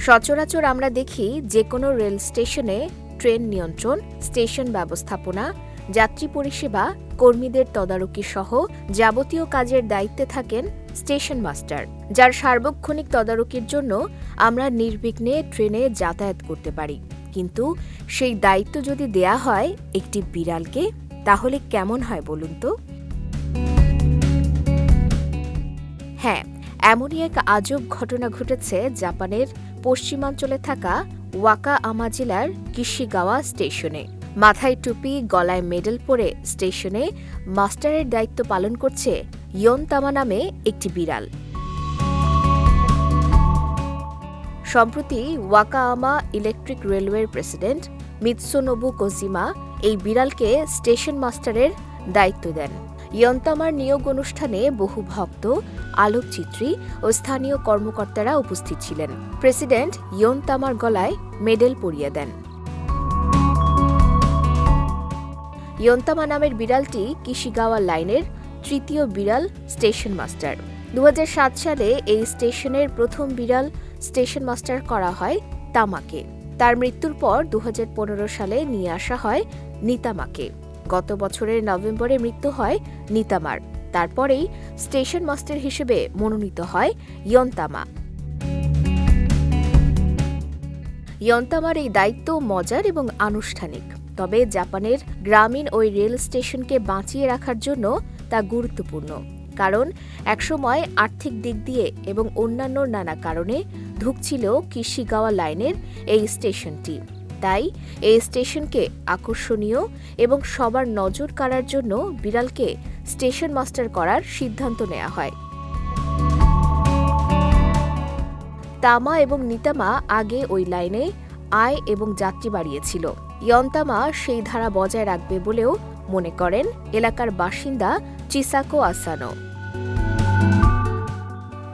সচরাচর আমরা দেখি যে কোনো রেল স্টেশনে ট্রেন নিয়ন্ত্রণ, স্টেশন ব্যবস্থাপনা, যাত্রী পরিষেবা, কর্মীদের তদারকি সহ যাবতীয় কাজের দায়িত্বে থাকেন স্টেশন মাস্টার, যার সার্বক্ষণিক তদারকির জন্য আমরা নির্বিঘ্নে ট্রেনে যাতায়াত করতে পারি। কিন্তু সেই দায়িত্ব যদি দেয়া হয় একটি বিড়ালকে, তাহলে কেমন হয় বলুন তো? হ্যাঁ, এমনই এক আজব ঘটনা ঘটেছে জাপানের পশ্চিমাঞ্চলে থাকা ওয়াকায়ামা জেলার কিশিগাওয়া স্টেশনে। মাথায় টুপি, গলায় মেডেল পরে স্টেশনে মাস্টারের দায়িত্ব পালন করছে ইয়োনতামা নামে একটি বিড়াল। সম্প্রতি ওয়াকায়ামা ইলেকট্রিক রেলওয়ের প্রেসিডেন্ট মিৎসুনোবু কোজিমা এই বিড়ালকে স্টেশন মাস্টারের দায়িত্ব দেন। ইয়োনতামার নিয়োগ অনুষ্ঠানে বহু ভক্ত, আলোকচিত্রী ও স্থানীয় কর্মকর্তারা উপস্থিত ছিলেন। প্রেসিডেন্ট ইয়োনতামার গলায় মেডেল পরিয়ে দেন। ইয়োনতামা নামের বিড়ালটি কিশিগাওয়া লাইনের তৃতীয় বিড়াল স্টেশন মাস্টার। 2007 সালে এই স্টেশনের প্রথম বিড়াল স্টেশন মাস্টার করা হয় তামাকে। তার মৃত্যুর পর 2015 সালে নিয়ে আসা হয় নিতামাকে। গত বছরের নভেম্বরে মৃত্যু হয় নিতামার। তারপরেই স্টেশন মাস্টার হিসেবে মনোনীত হয় ইয়োনতামা। ইয়োনতামার এই দায়িত্ব মজার এবং আনুষ্ঠানিক, তবে জাপানের গ্রামীণ ওই রেল স্টেশনকে বাঁচিয়ে রাখার জন্য তা গুরুত্বপূর্ণ। কারণ একসময় আর্থিক দিক দিয়ে এবং অন্যান্য নানা কারণে ধুঁকছিল কিশিগাওয়া লাইনের এই স্টেশনটি। তাই এই স্টেশনকে আকর্ষণীয় এবং সবার নজর কাড়ার জন্য বিড়ালকে স্টেশন মাস্টার করার সিদ্ধান্ত নেওয়া হয়। তামা এবং নিতামা আগে ওই লাইনে আয় এবং যাত্রী বাড়িয়েছিল। ইয়োনতামা সেই ধারা বজায় রাখবে বলেও মনে করেন এলাকার বাসিন্দা চিসাকো আসানো।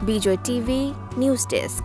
বিজয় টিভি নিউজ ডেস্ক।